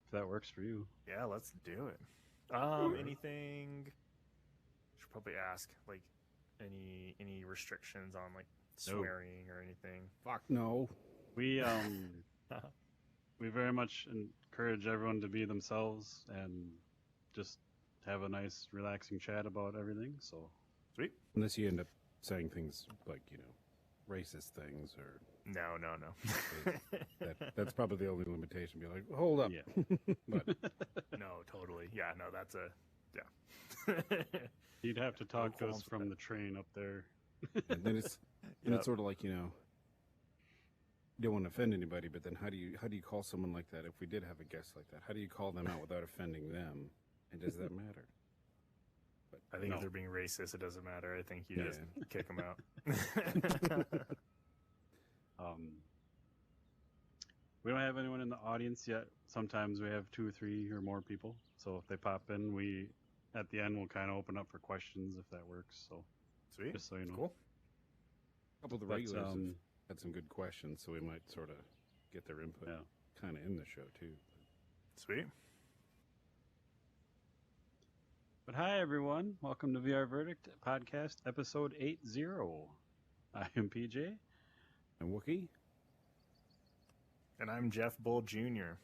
if that works for you. Yeah, let's do it. Anything? Should probably ask like any restrictions on like swearing or anything. Fuck no. We we very much encourage everyone to be themselves and just have a nice, relaxing chat about everything. So Sweet. Unless you end up saying things like, racist things or No. that's probably the only limitation. Be like, hold up. yeah, But No, totally. Yeah, no, that's a yeah. you'd have to talk to us qualms from with the train up there. and then it's Yep. sort of like, you don't want to offend anybody, but then how do you call someone like that if we did have a guest like that? How do you call them out without offending them? And does that matter? I think No. if they're being racist, it doesn't matter. I think you Yeah. just kick them out. We don't have anyone in the audience yet. Sometimes we have 2 or 3 or more people. So if they pop in, we at the end we'll kind of open up for questions if that works. So Sweet. just so you know. Cool. A couple of the But, regulars have had some good questions, so we might sort of get their input Yeah. kind of in the show, too. Sweet. But hi everyone, welcome to VR Verdict podcast episode 80. I am PJ. And Wookie? And I'm Jeff Bull Jr.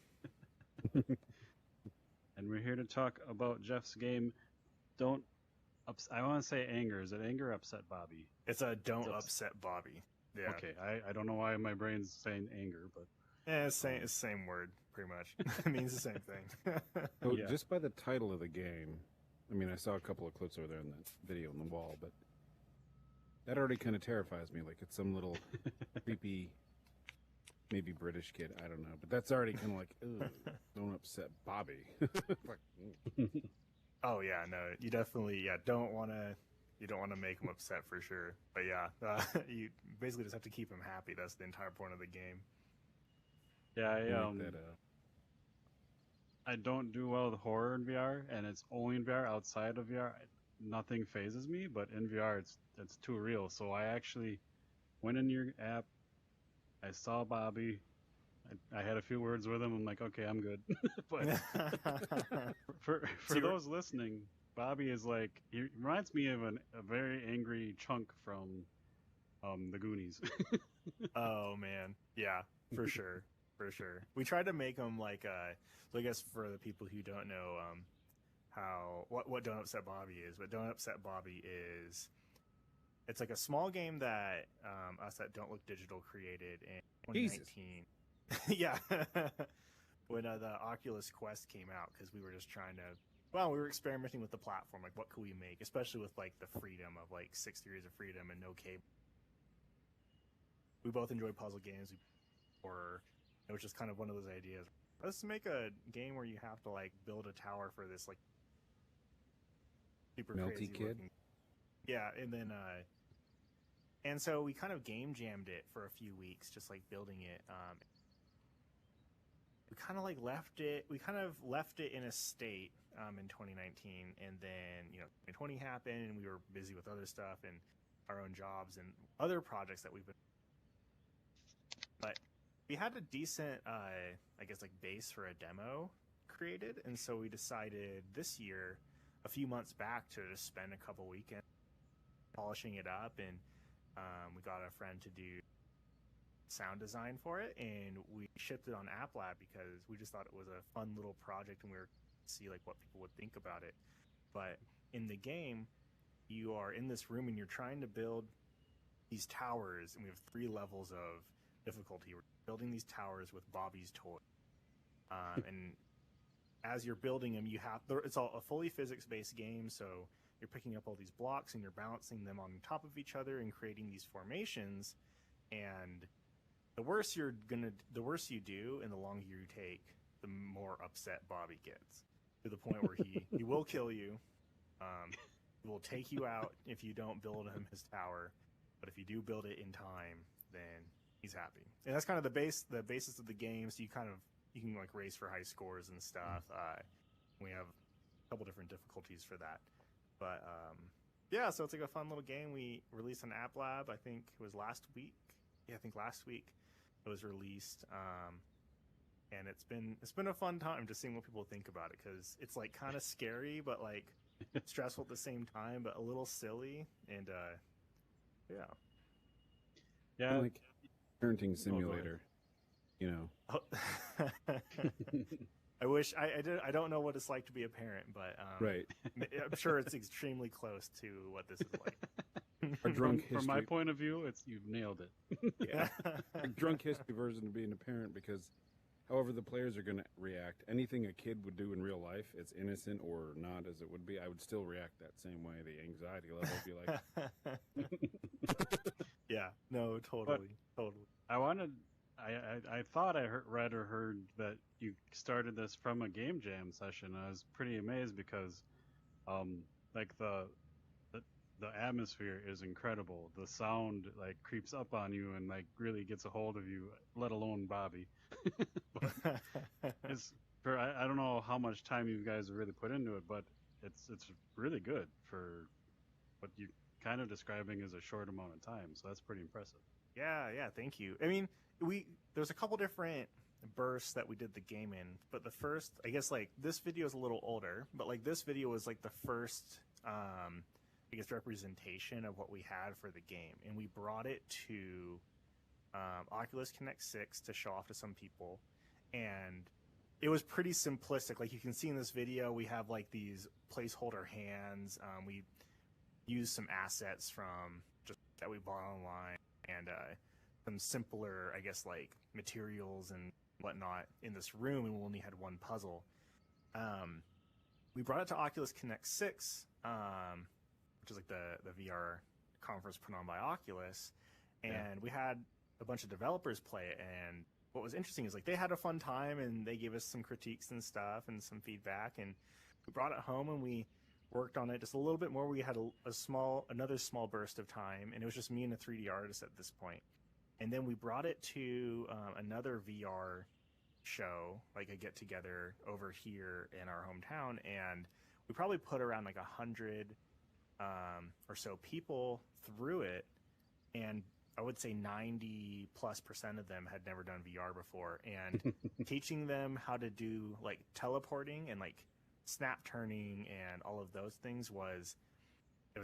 And we're here to talk about Jeff's game. I want to say anger. Is it anger or upset Bobby? It's a don't It's upset Bobby. Yeah. Okay, I don't know why my brain's saying anger, but Yeah, it's the same word, pretty much. It means the same thing. So Yeah. just by the title of the game, I mean, I saw a couple of clips over there in that video on the wall, but that already kind of terrifies me. Like it's some little creepy, maybe British kid. I don't know. But that's already kind of like, ugh, don't upset Bobby. Fuck. Oh yeah, no, you definitely don't want to make him upset for sure. But yeah, you basically just have to keep him happy. That's the entire point of the game. yeah, That, I don't do well with horror in VR, and it's only in VR. Outside of VR, nothing phases me, but in VR, it's too real. So I actually went in your app. I saw Bobby. I had a few words with him. I'm like, okay, I'm good. But for those listening, Bobby is like he reminds me of a very angry Chunk from the Goonies. Oh man, yeah, for sure, for sure. We tried to make him like so I guess for the people who don't know what Don't Upset Bobby is, but Don't Upset Bobby is it's like a small game that us at Don't Look Digital created in 2019. Yeah, when the Oculus Quest came out, because we were just trying to. Well, we were experimenting with the platform, like what could we make, especially with like the freedom of like 6 degrees of freedom and no cable. We both enjoy puzzle games, or it was just kind of one of those ideas. Let's make a game where you have to like build a tower for this like super Melty crazy kid? looking. Yeah, and then and so we kind of game jammed it for a few weeks, just like building it. We kind of left it in a state in 2019, and then 2020 happened, and we were busy with other stuff and our own jobs and other projects that we've been. But we had a decent, I guess, like base for a demo created, and so we decided this year, a few months back, to just spend a couple weekends polishing it up, and we got a friend to do sound design for it, and we shipped it on App Lab because we just thought it was a fun little project, and we were see like what people would think about it. But in the game, you are in this room and you're trying to build these towers, and we have 3 levels of difficulty. We're building these towers with Bobby's toy, and as you're building them, it's all a fully physics-based game, so you're picking up all these blocks and you're balancing them on top of each other and creating these formations. And the worse you do and the longer you take, the more upset Bobby gets, to the point where he will kill you. He will take you out if you don't build him his tower, but if you do build it in time, then he's happy. And that's kind of the basis of the game. So you can like race for high scores and stuff. We have a couple different difficulties for that, but yeah, so it's like a fun little game. We released on App Lab, I think it was last week. Yeah, I think last week it was released. and it's been a fun time just seeing what people think about it, because it's like kind of scary but like stressful at the same time, but a little silly, and yeah. Yeah. Like parenting Oh, go ahead. simulator, you know. Oh. I wish I don't know what it's like to be a parent, but Right. I'm sure it's extremely close to what this is like. Our drunk From my history. point of view, you've nailed it. Yeah. Our drunk history version of being a parent, because however the players are going to react, anything a kid would do in real life, it's innocent or not as it would be, I would still react that same way. The anxiety level would be like, Yeah, no, totally, totally. I thought I read or heard that you started this from a game jam session. I was pretty amazed because, like the the atmosphere is incredible. The sound like creeps up on you and like really gets a hold of you. Let alone Bobby. But it's I don't know how much time you guys have really put into it, but it's really good for what you kind of describing as a short amount of time. So that's pretty impressive. Yeah, thank you. I mean, there's a couple different bursts that we did the game in, but the first, I guess, like this video is a little older, but like this video was like the first, I guess, representation of what we had for the game, and we brought it to Oculus Connect 6 to show off to some people, and it was pretty simplistic. Like you can see in this video, we have like these placeholder hands. We use some assets from just that we bought online, and some simpler, I guess, like materials and whatnot in this room, and we only had one puzzle. We brought it to Oculus Connect 6, which is like the VR conference put on by Oculus, and we had a bunch of developers play it. And what was interesting is like they had a fun time, and they gave us some critiques and stuff and some feedback, and we brought it home and we worked on it just a little bit more. We had another small burst of time, and it was just me and a 3D artist at this point. And then we brought it to another VR show, like a get together over here in our hometown, and we probably put around like 100 or so people through it, and I would say 90+% of them had never done VR before, and teaching them how to do like teleporting and like snap turning and all of those things was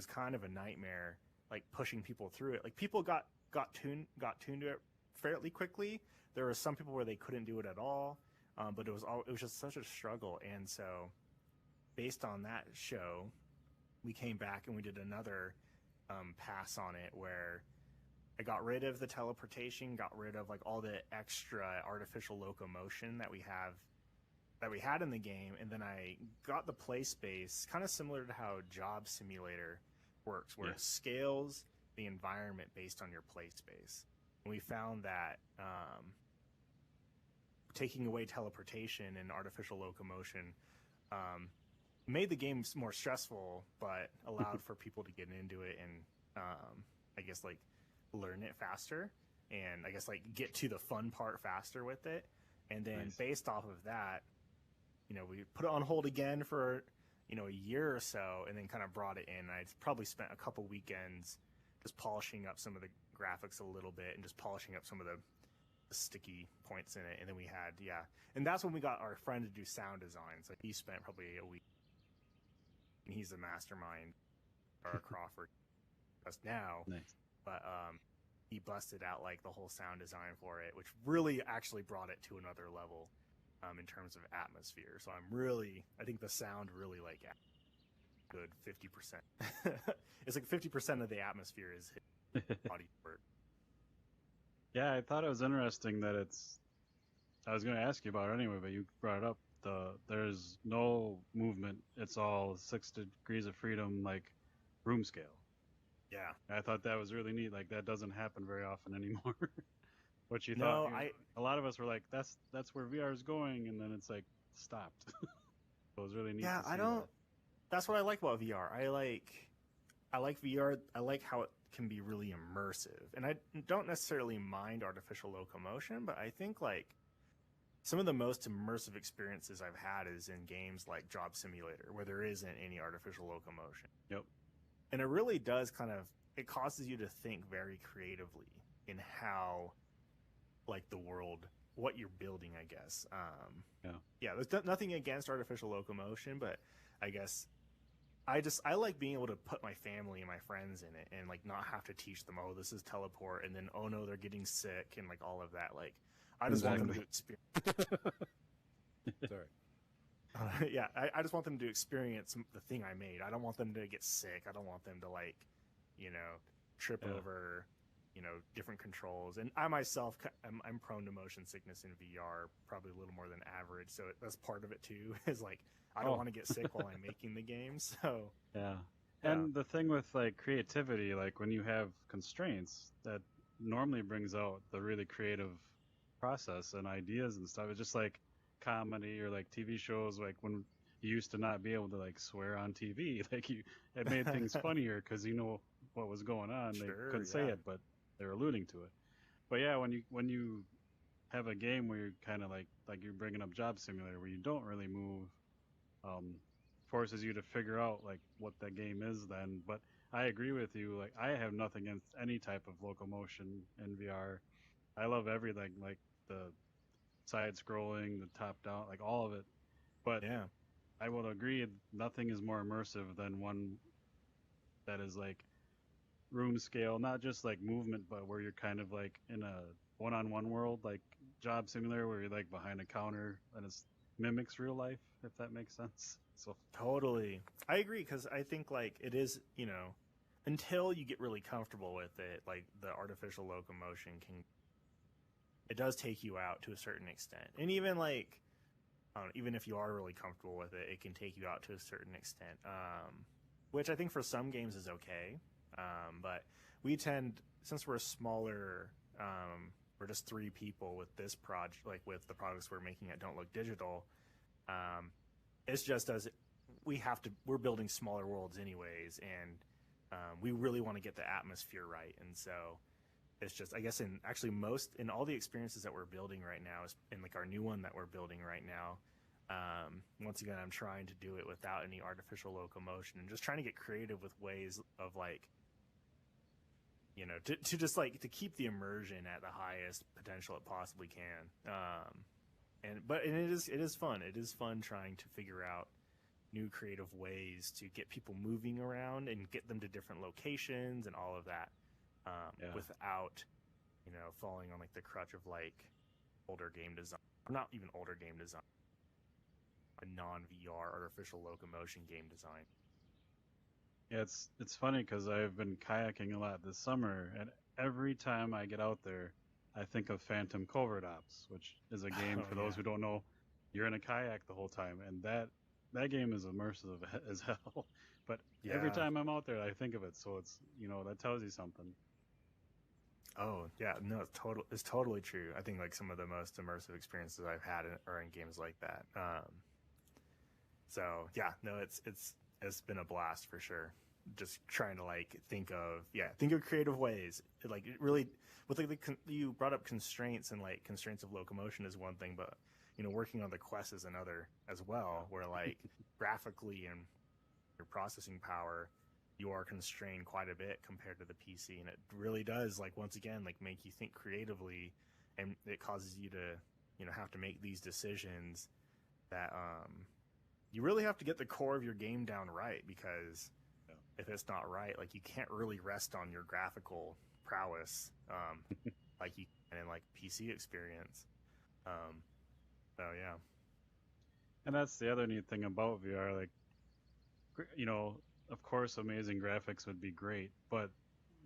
kind of a nightmare, like pushing people through it. Like people got tuned to it fairly quickly. There were some people where they couldn't do it at all, but it was just such a struggle. And so based on that show, we came back and we did another pass on it, where I got rid of the teleportation, got rid of like all the extra artificial locomotion that we had in the game, and then I got the play space kind of similar to how Job Simulator works, where it scales the environment based on your play space. And we found that taking away teleportation and artificial locomotion made the game more stressful, but allowed for people to get into it and I guess like learn it faster, and I guess like get to the fun part faster with it. And then based off of that, we put it on hold again for, a year or so, and then kind of brought it in. I probably spent a couple weekends just polishing up some of the graphics a little bit and just polishing up some of the sticky points in it. And then we had, and that's when we got our friend to do sound design. So he spent probably a week, and he's the mastermind, our Crawford, us now. Nice. But he busted out like the whole sound design for it, which really actually brought it to another level. In terms of atmosphere. So I think the sound really like good 50%. It's like 50% of the atmosphere is body work. Yeah, I thought it was interesting that I was going to ask you about it anyway, but you brought it up. There's no movement. It's all 6 degrees of freedom, like room scale. Yeah. I thought that was really neat. Like that doesn't happen very often anymore. What you No, thought? A lot of us were like, "That's where VR is going," and then it's like stopped. So it was really neat. Yeah, to see I don't. That. That's what I like about VR. I like VR. I like how it can be really immersive, and I don't necessarily mind artificial locomotion, but I think like some of the most immersive experiences I've had is in games like Job Simulator, where there isn't any artificial locomotion. Yep. And it really does it causes you to think very creatively in how like the world what you're building, I guess. Yeah. Yeah, there's nothing against artificial locomotion, but I guess I like being able to put my family and my friends in it and like not have to teach them, oh, this is teleport, and then oh no, they're getting sick and like all of that. Like I just want them to experience. Sorry. Yeah, I just want them to experience the thing I made. I don't want them to get sick. I don't want them to like, trip over, different controls. And I myself, I'm prone to motion sickness in VR, probably a little more than average. So that's part of it too. Is like I don't want to get sick while I'm making the game. So Yeah. yeah. And the thing with like creativity, like when you have constraints, that normally brings out the really creative process and ideas and stuff. It's just like comedy or like TV shows, like when you used to not be able to like swear on TV, like it made things funnier because you know what was going on. They Sure, couldn't say yeah. it, but they're alluding to it. But yeah, when you have a game where you're kind of like you're bringing up Job Simulator, where you don't really move, um, forces you to figure out like what that game is then. But I agree with you. Like I have nothing against any type of locomotion in VR. I love everything, like the side scrolling, the top down, like all of it. But Yeah. I will agree, nothing is more immersive than one that is like room scale, not just like movement, but where you're kind of like in a one-on-one world, like Job Simulator, where you're like behind a counter and it mimics real life, if that makes sense. So Totally. I agree because I think like it is, until you get really comfortable with it, like the artificial locomotion it does take you out to a certain extent. And even like, I don't know, even if you are really comfortable with it, it can take you out to a certain extent. Which I think for some games is okay. But we tend, since we're a smaller, we're just 3 people with this project, like with the products we're making at Don't Look Digital. Um, it's just as we're building smaller worlds anyways, and we really want to get the atmosphere right. And so it's just, I guess, in all the experiences that we're building right now, in like our new one that we're building right now, once again, I'm trying to do it without any artificial locomotion and just trying to get creative with ways of like, to just like to keep the immersion at the highest potential it possibly can. And it is fun. It is fun trying to figure out new creative ways to get people moving around and get them to different locations and all of that, yeah, without falling on like the crutch of like older game design, or not even older game design, a non VR artificial locomotion game design. yeah, it's funny because I've been kayaking a lot this summer, and every time I get out there, I think of Phantom Covert Ops, which is a game Oh for those yeah, who don't know. You're in a kayak the whole time, and that game is immersive as hell. But every yeah. time I'm out there, I think of it, so it's that tells you something. Oh yeah, no, it's totally true. I think like some of the most immersive experiences I've had are in games like that. So yeah, no, it's been a blast for sure. Just trying to like think of creative ways. Like it really, with like you brought up constraints, and like constraints of locomotion is one thing, but working on the quest is another as well. Where like graphically and your processing power, you are constrained quite a bit compared to the PC, and it really does like once again like make you think creatively, and it causes you to have to make these decisions that you really have to get the core of your game down right, because Yeah. if it's not right, like you can't really rest on your graphical prowess, like you can in like PC experience. So yeah. And that's the other neat thing about VR. Like, of course, amazing graphics would be great, but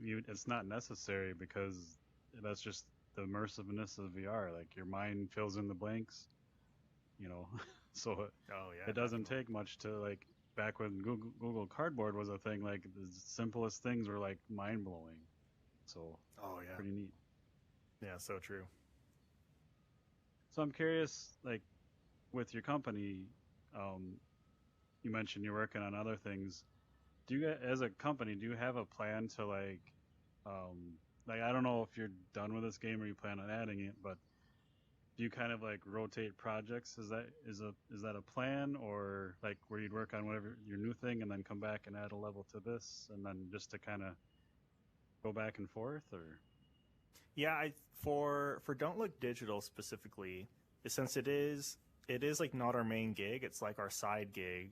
it's not necessary because that's just the immersiveness of VR. Like your mind fills in the blanks, you know. So Oh yeah, it doesn't definitely. take much to like back when Google Cardboard was a thing. Like the simplest things were like mind blowing. So Oh yeah, pretty neat. yeah, so true. So I'm curious, like with your company, um, you mentioned you're working on other things. Do you, as a company, do you have a plan to um, like I don't know if you're done with this game or you plan on adding it, but do you kind of like rotate projects? Is that a plan, or like where you'd work on whatever your new thing and then come back and add a level to this, and then just to kind of go back and forth, or? Yeah, for Don't Look Digital specifically, since it is like not our main gig, it's like our side gig.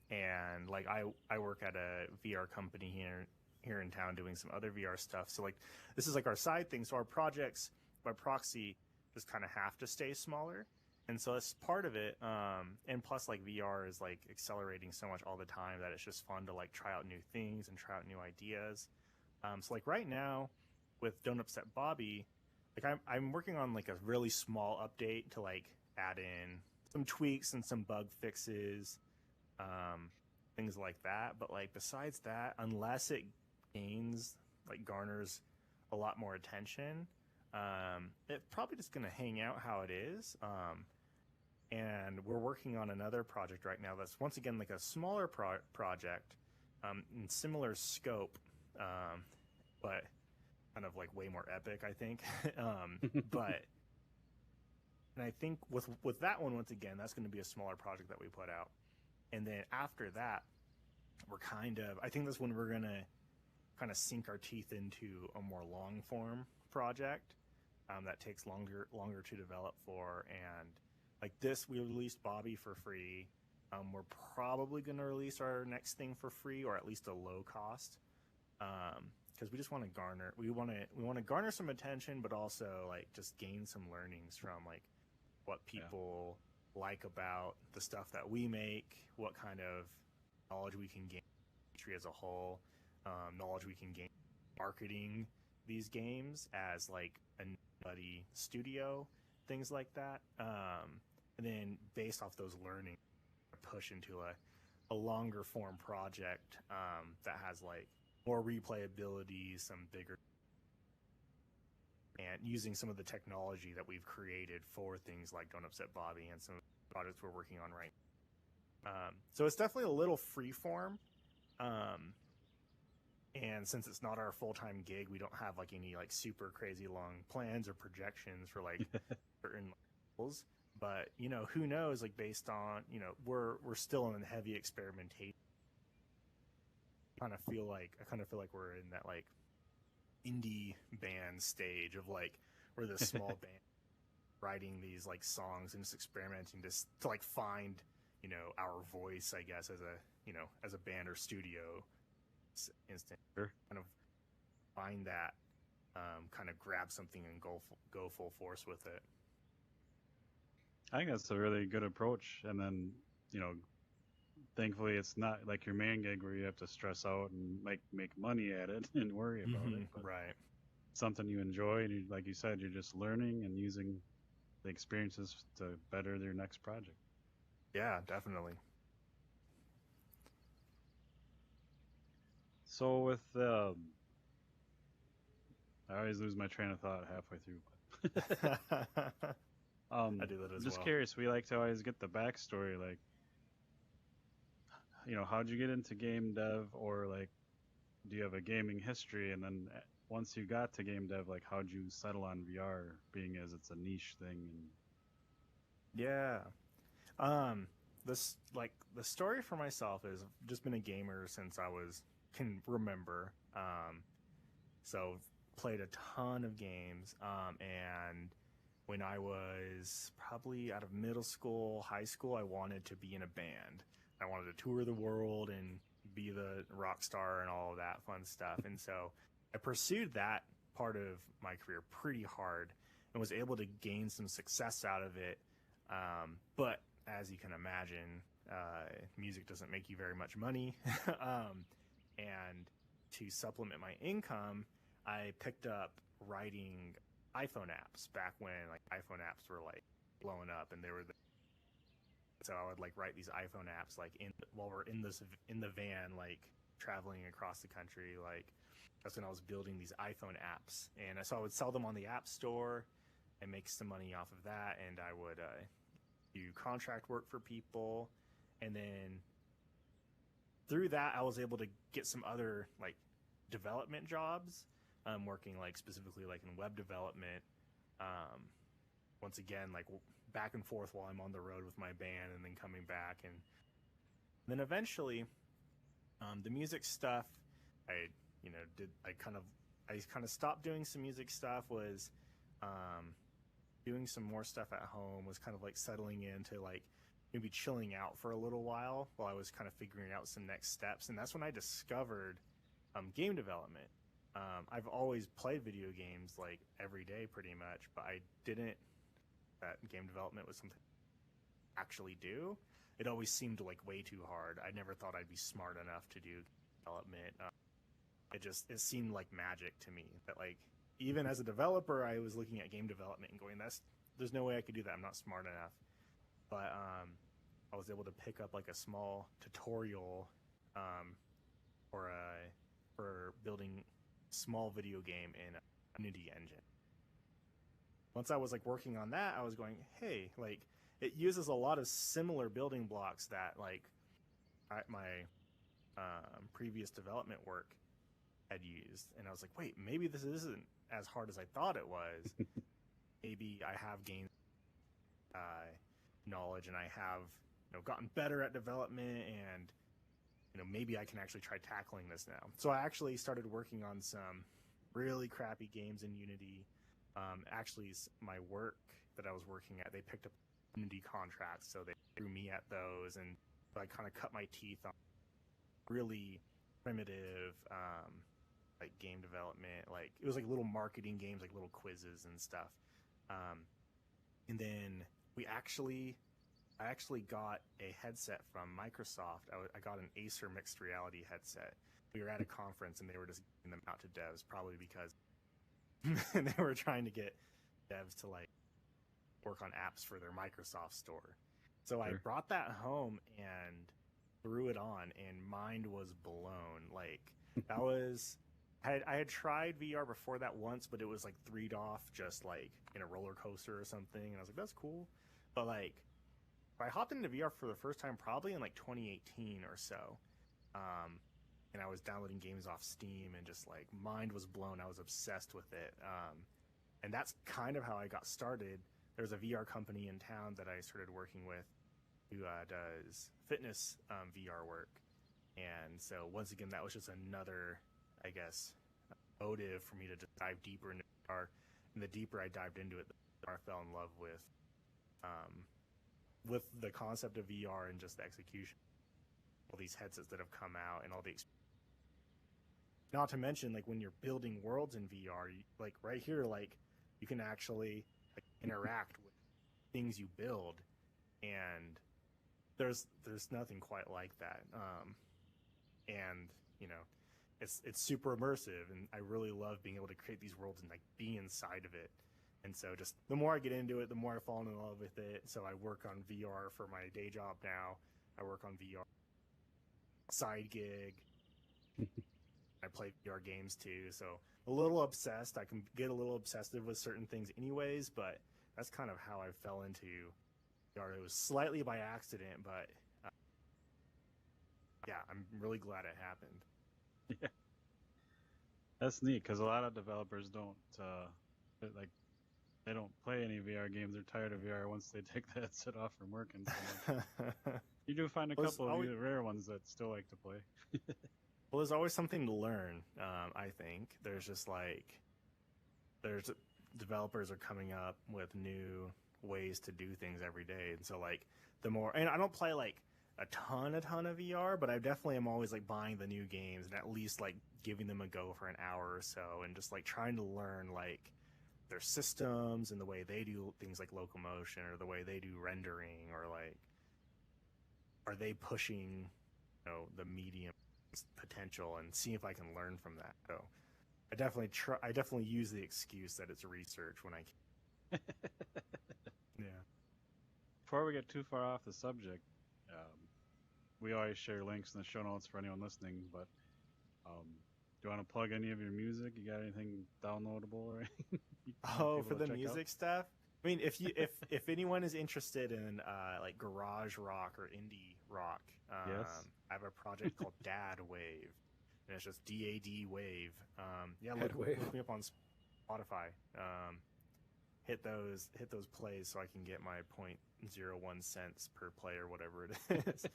And like I work at a VR company here in town doing some other VR stuff. So like this is like our side thing. So our projects by proxy just kind of have to stay smaller. And so that's part of it. And plus like VR is like accelerating so much all the time that it's just fun to like try out new things and try out new ideas. So like right now with Don't Upset Bobby, like I'm working on like a really small update to like add in some tweaks and some bug fixes, things like that. But like besides that, unless it garners a lot more attention, it's probably just gonna hang out how it is. And we're working on another project right now that's once again like a smaller project, in similar scope, but kind of like way more epic, I think. But and I think with that one, once again, that's going to be a smaller project that we put out. And then after that, I think that's when we're going to kind of sink our teeth into a more long form project, that takes longer to develop for. And like this, we released Bobby for free. We're probably going to release our next thing for free, or at least a low cost. Because we just want to garner some attention, but also like just gain some learnings from like what people like about the stuff that we make, what kind of knowledge we can gain industry as a whole, knowledge we can gain marketing these games as like a nobody studio, things like that. And then based off those learnings, push into a longer form project, that has like more replayability, some bigger, and using some of the technology that we've created for things like Don't Upset Bobby and some of the projects we're working on right now. So it's definitely a little freeform. And since it's not our full-time gig, we don't have like any like super crazy long plans or projections for like certain levels. But you know, who knows? Like based on, you know, we're still in heavy experimentation. I kind of feel like we're in that like indie band stage of like we're this small band writing these like songs and just experimenting to like find, you know, our voice, I guess, as a, you know, as a band or studio instant. Sure. Kind of find that, kind of grab something and go full force with it. I think that's a really good approach. And then, you know, thankfully it's not like your main gig where you have to stress out and make money at it and worry about it. But Right. something you enjoy, and you, like you said, you're just learning and using the experiences to better your next project. Yeah, definitely. So with I always lose my train of thought halfway through. But, I do that as just well. curious. We like to always get the backstory, like, you know, how'd you get into game dev, or like, do you have a gaming history? And then once you got to game dev, like, how'd you settle on VR, being as it's a niche thing? And Yeah. This like the story for myself is I've just been a gamer since I can remember. So played a ton of games. And when I was probably out of middle school, high school, I wanted to be in a band. I wanted to tour the world and be the rock star and all of that fun stuff. And so I pursued that part of my career pretty hard and was able to gain some success out of it. But as you can imagine, music doesn't make you very much money. And to supplement my income, I picked up writing iPhone apps back when like iPhone apps were like blowing up, and so I would like write these iPhone apps like while we're in the van, like traveling across the country. Like that's when I was building these iPhone apps, and so I would sell them on the App Store and make some money off of that. And I would do contract work for people, and then through that I was able to get some other like development jobs, working like specifically like in web development, once again like back and forth while I'm on the road with my band, and then coming back. And then eventually, the music stuff I kind of I kind of stopped doing some music stuff, was doing some more stuff at home, was kind of like settling into like maybe chilling out for a little while I was kind of figuring out some next steps. And that's when I discovered game development. I've always played video games like every day pretty much, but I didn't that game development was something I actually do. It always seemed like way too hard. I never thought I'd be smart enough to do development. It seemed like magic to me that like even as a developer, I was looking at game development and going, there's no way I could do that. I'm not smart enough. But I was able to pick up like a small tutorial for building a small video game in a Unity engine. Once I was like working on that, I was going, hey, like it uses a lot of similar building blocks that like my previous development work had used. And I was like, wait, maybe this isn't as hard as I thought it was. Maybe I have gained knowledge and I have gotten better at development, and maybe I can actually try tackling this now. So I actually started working on some really crappy games in Unity. Actually, my work that I was working at, they picked up Unity contracts, so they threw me at those, and so I kind of cut my teeth on really primitive like game development. Like it was like little marketing games, like little quizzes and stuff. And then I actually got a headset from Microsoft. I got an Acer mixed reality headset. We were at a conference and they were just giving them out to devs, probably because they were trying to get devs to like work on apps for their Microsoft store. So sure. I brought that home and threw it on, and mind was blown. Like that was, I had tried VR before that once, but it was like 3'd off, just like in a roller coaster or something. And I was like, that's cool. But like, I hopped into VR for the first time probably in like 2018 or so. And I was downloading games off Steam and just like mind was blown. I was obsessed with it. And that's kind of how I got started. There's a VR company in town that I started working with who does fitness VR work. And so once again, that was just another, I guess, motive for me to just dive deeper into VR. And the deeper I dived into it, the more I fell in love with the concept of VR and just the execution. All these headsets that have come out and all the not to mention like when you're building worlds in VR, like right here, like you can actually like, interact with things you build, and there's nothing quite like that. And it's super immersive, and I really love being able to create these worlds and like be inside of it. And so just the more I get into it, the more I fall in love with it. So I work on VR for my day job now. I work on VR side gig. I play VR games too. So a little obsessed. I can get a little obsessive with certain things anyways, but that's kind of how I fell into VR. It was slightly by accident, but yeah, I'm really glad it happened. Yeah. That's neat because a lot of developers don't they don't play any VR games. They're tired of VR once they take the headset off from working. So you do find a couple of rare ones that still like to play. Well, there's always something to learn. I think there's just like developers are coming up with new ways to do things every day, and so like the more, and I don't play like a ton of VR, but I definitely am always like buying the new games and at least like giving them a go for an hour or so, and just like trying to learn like their systems and the way they do things like locomotion or the way they do rendering, or like are they pushing the medium potential, and see if I can learn from that. So I definitely use the excuse that it's research when I can. Yeah. Before we get too far off the subject, we always share links in the show notes for anyone listening, but do you want to plug any of your music? You got anything downloadable or anything? Oh, for the music stuff? I mean, if anyone is interested in like garage rock or indie rock, yes. I have a project called Dad Wave, and it's just DAD Wave. Yeah, look me up on Spotify. Hit those plays so I can get my 0.01 cents per play or whatever it is.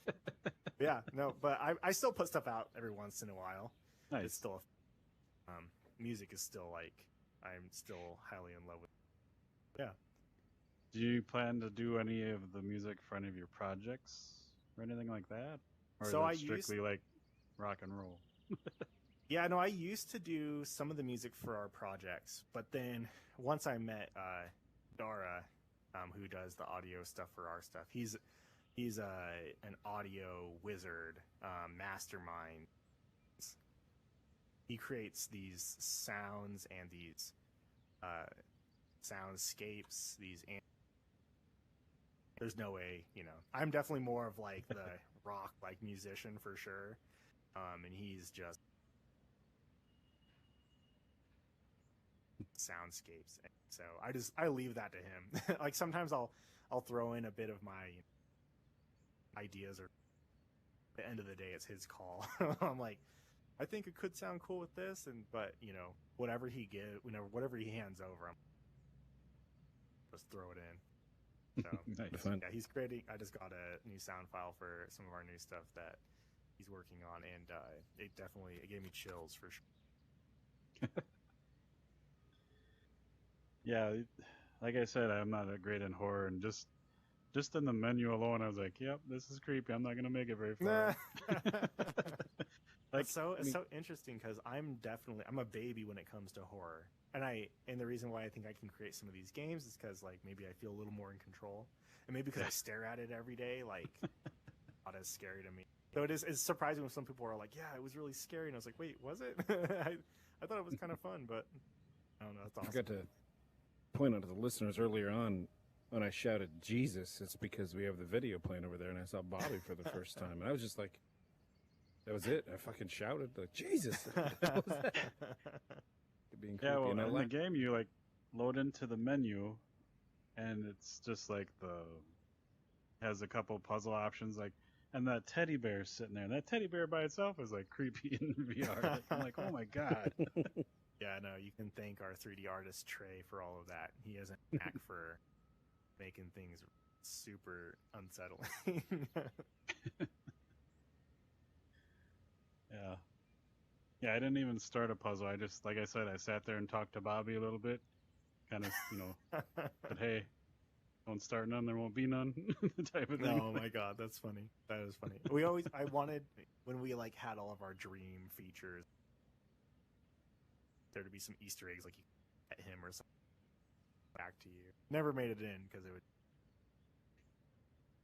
Yeah, no, but I still put stuff out every once in a while. Nice. It's still music is still like I'm still highly in love with. Yeah. Do you plan to do any of the music for any of your projects or anything like that, or is So I it used strictly like rock and roll? Yeah, no, I used to do some of the music for our projects, but then once I met Dara, who does the audio stuff for our stuff, he's an audio wizard, mastermind. He creates these sounds and these uh, soundscapes. There's no way, I'm definitely more of like the rock like musician for sure, and he's just soundscapes. So I leave that to him. Like sometimes I'll throw in a bit of my ideas, or at the end of the day it's his call. I'm like, I think it could sound cool with this, but whatever he hands over, I'm just throw it in. So Nice. yeah, he's creating. I just got a new sound file for some of our new stuff that he's working on, and it gave me chills for sure. Yeah, like I said, I'm not a great in horror, and just in the menu alone, I was like, "Yep, this is creepy. I'm not gonna make it very far." Like, It's so interesting because I'm a baby when it comes to horror, and the reason why I think I can create some of these games is because like maybe I feel a little more in control, and maybe because I stare at it every day, like not as scary to me. So it's surprising when some people are like, "Yeah, it was really scary," and I was like, "Wait, was it?" I thought it was kind of fun, but I don't know. That's awesome. I forgot to point out to the listeners earlier on when I shouted Jesus, it's because we have the video playing over there, and I saw Bobby for the first time, and I was just like, that was it. I fucking shouted like Jesus. What was that? Being creepy. yeah, well, and I in the game, you like load into the menu, and it's just like has a couple puzzle options, like, and that teddy bear sitting there. And that teddy bear by itself is like creepy in VR. Like, I'm like, oh my god. Yeah, no, you can thank our 3D artist Trey for all of that. He has a knack for making things super unsettling. Yeah. Yeah, I didn't even start a puzzle. I just, like I said, I sat there and talked to Bobby a little bit. Kind of, said, hey, don't start none, there won't be none, type of thing. Oh my god, that's funny. That is funny. I wanted, when we like had all of our dream features, there to be some Easter eggs, like you at him or something back to you. Never made it in because it would,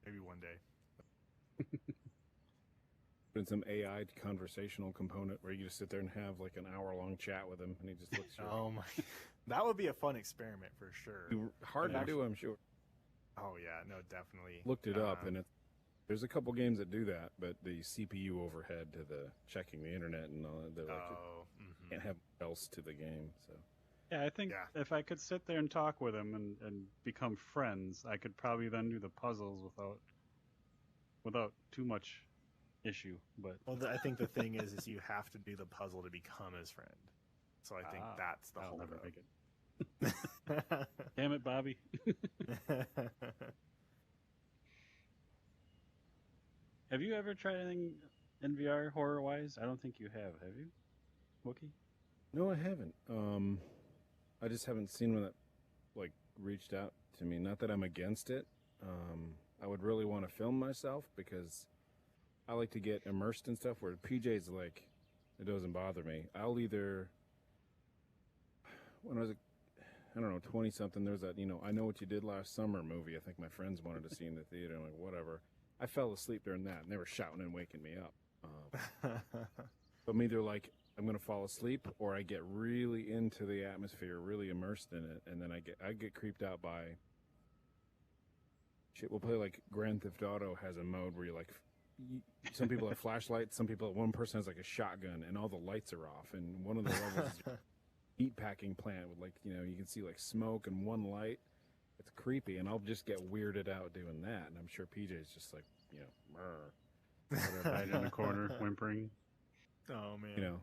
maybe one day. in some AI conversational component where you just sit there and have like an hour-long chat with him, and he just looks. Oh my, that would be a fun experiment for sure. Hard to do, I'm sure. Oh yeah, no, definitely. Looked it up, and there's a couple games that do that, but the CPU overhead to the checking the internet and all that, like, can't have else to the game. So Yeah, I think if I could sit there and talk with him and become friends, I could probably then do the puzzles without too much issue. But I think the thing is you have to do the puzzle to become his friend. So I think that's the I'll whole. never make it. Damn it, Bobby. Have you ever tried anything in VR horror wise? I don't think you have you? Wookie? no, I haven't. I just haven't seen one that like reached out to me. Not that I'm against it. I would really want to film myself because I like to get immersed in stuff where PJ's like, it doesn't bother me. I'll either, when I was, I don't know, 20 something, there's that, I Know What You Did Last Summer movie. I think my friends wanted to see in the theater. I'm like, whatever. I fell asleep during that, and they were shouting and waking me up. So I'm either like, I'm going to fall asleep, or I get really into the atmosphere, really immersed in it, and then I get creeped out by shit. We'll play like Grand Theft Auto has a mode where some people have flashlights, one person has like a shotgun, and all the lights are off, and one of the levels is meat packing plant with like, you can see like smoke and one light. It's creepy, and I'll just get weirded out doing that, and I'm sure PJ's just like, Right in the corner, whimpering. Oh man.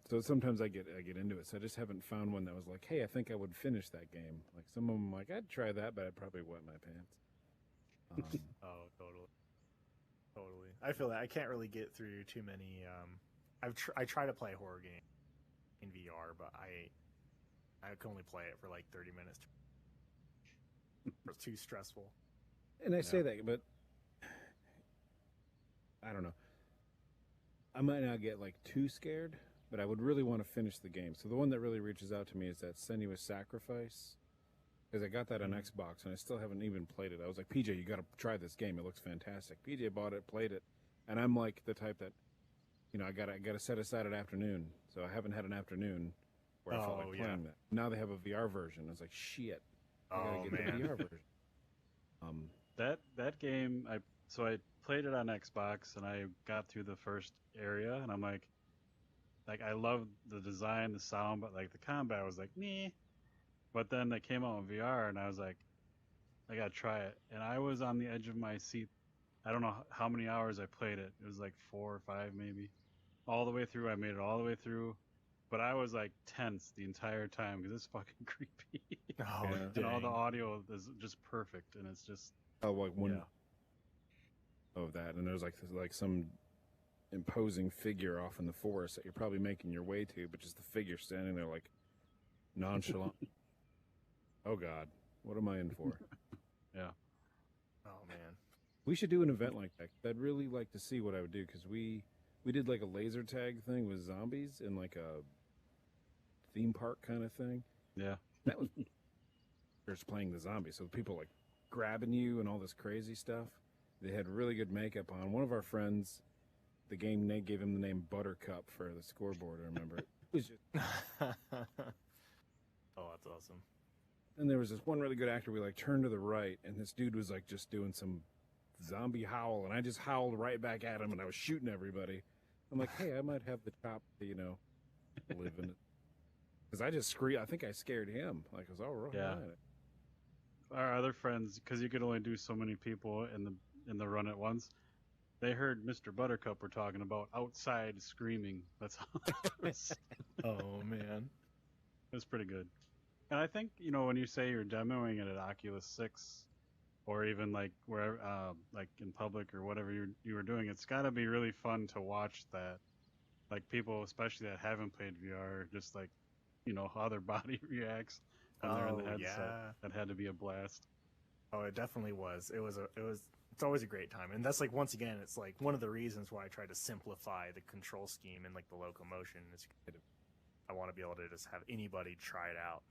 So sometimes I get into it. So I just haven't found one that was like, hey, I think I would finish that game. Like some of them, like I'd try that, but I'd probably wet my pants. Oh, totally. I feel that I can't really get through too many. I try to play horror games, in VR, but I could only play it for like 30 minutes. It's too stressful. And I say that, but I don't know. I might not get like too scared, but I would really want to finish the game. So the one that really reaches out to me is that Senua's Sacrifice, because I got that on Xbox and I still haven't even played it. I was like, PJ, you got to try this game. It looks fantastic. PJ bought it, played it, and I'm like the type that, I gotta set aside an afternoon. So I haven't had an afternoon where I felt like playing that. Now they have a VR version. I was like, shit, I gotta get the VR version. That game, I played it on Xbox and I got through the first area and I'm like I love the design, the sound, but like the combat was like meh. But then they came out in VR and I was like, I gotta try it. And I was on the edge of my seat. I don't know how many hours I played it. It was like 4 or 5 maybe. All the way through. I made it all the way through. But I was like tense the entire time because it's fucking creepy. Oh, and all the audio is just perfect, and it's just of that, and there's like some imposing figure off in the forest that you're probably making your way to, but just the figure standing there like nonchalant. Oh God, what am I in for? Yeah. Oh man, we should do an event like that. I'd really like to see what I would do because we did like a laser tag thing with zombies in like a theme park kind of thing. Yeah, that was just playing the zombies, so people like grabbing you and all this crazy stuff. They had really good makeup on. One of our friends, the game Nate gave him the name Buttercup for the scoreboard. I remember it was just. Oh, that's awesome. And there was this one really good actor. We like turned to the right, and this dude was like just doing some zombie howl, and I just howled right back at him, and I was shooting everybody. I'm like, hey, I might have the chop to, live in it. Because I just screamed. I think I scared him. Like, I was all right. Yeah. Our other friends, because you could only do so many people in the run at once, they heard Mr. Buttercup were talking about outside screaming. That's how it was. Oh man, it was pretty good. And I think when you say you're demoing it at Oculus 6, or even like wherever, like in public or whatever you were doing, it's got to be really fun to watch that. Like people, especially that haven't played VR, just like how their body reacts when they're in the headset. Yeah. That had to be a blast. Oh, it definitely was. It's always a great time. And that's like, once again, it's like one of the reasons why I try to simplify the control scheme and like the locomotion is I want to be able to just have anybody try it out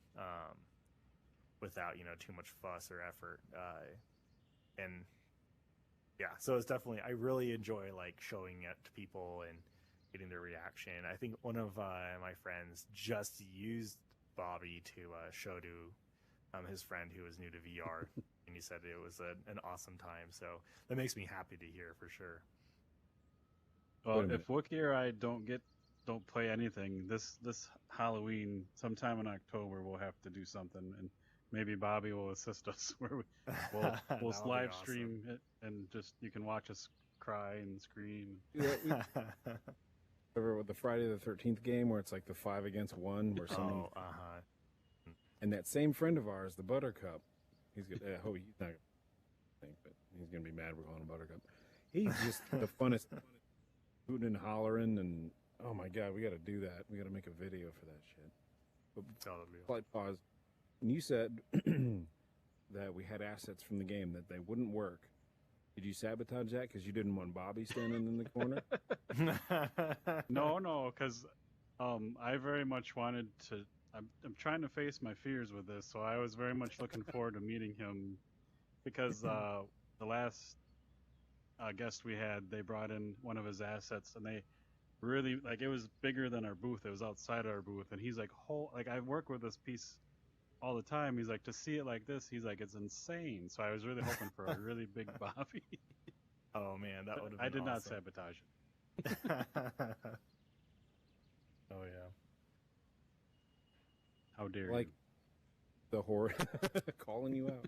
without, too much fuss or effort. And yeah, so it's definitely, I really enjoy like showing it to people and getting their reaction. I think one of my friends just used Bobby to show to his friend who was new to VR, and he said it was an awesome time. So that makes me happy to hear for sure. Well, if Wookie or I don't play anything this Halloween, sometime in October, we'll have to do something, and maybe Bobby will assist us where we'll live stream it, and just you can watch us cry and scream. Yeah, Remember with the Friday the 13th game where it's like the 5 against 1 where someone and that same friend of ours, the Buttercup, he's not gonna think, but he's gonna be mad we're calling him Buttercup. He's just the funnest, hooting and hollering, and oh my God, we got to do that. We got to make a video for that shit. But slight pause. And you said that we had assets from the game that they wouldn't work. Did you sabotage that because you didn't want Bobby standing in the corner? No, because I very much wanted to. I'm trying to face my fears with this, so I was very much looking forward to meeting him because the last guest we had, they brought in one of his assets, and they really it was bigger than our booth. It was outside our booth, and he's like, I work with this piece all the time. He's like, to see it like this, he's like, it's insane. So I was really hoping for a really big Bobby. Oh man, that would have been I did not awesome. sabotage it. Oh yeah. How dare you? The horror calling you out.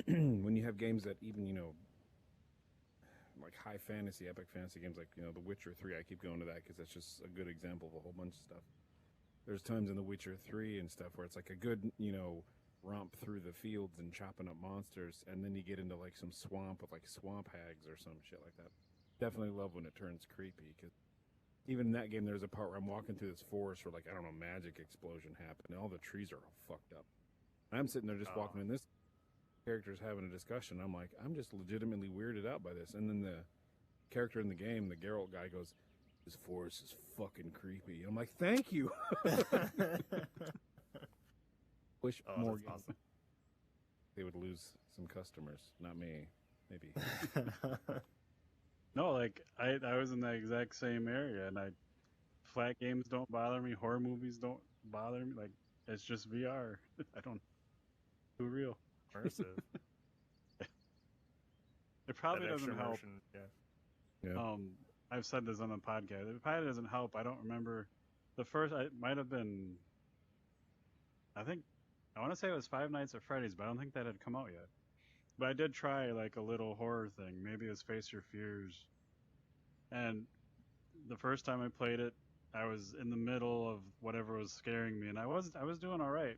When you have games that even, like high fantasy, epic fantasy games like, The Witcher 3, I keep going to that because that's just a good example of a whole bunch of stuff. There's times in The Witcher 3 and stuff where it's like a good, romp through the fields and chopping up monsters, and then you get into like some swamp with like swamp hags or some shit like that. Definitely love when it turns creepy because even in that game, there's a part where I'm walking through this forest where, like, I don't know, magic explosion happened, and all the trees are all fucked up. And I'm sitting there just walking, and this character's having a discussion. I'm like, I'm just legitimately weirded out by this. And then the character in the game, the Geralt guy, goes, "This forest is fucking creepy." And I'm like, thank you. Wish more games, awesome. they would lose some customers, not me. Maybe. No, like I was in that exact same area, and flat games don't bother me. Horror movies don't bother me. Like it's just VR. I don't too real. Immersive. It probably That extra doesn't help. immersion, yeah. Yeah. I've said this on the podcast. It probably doesn't help. I don't remember the first. I might have been. I think I want to say it was Five Nights at Freddy's, but I don't think that had come out yet. But I did try like a little horror thing. Maybe it was Face Your Fears. And the first time I played it, I was in the middle of whatever was scaring me, and I was doing all right.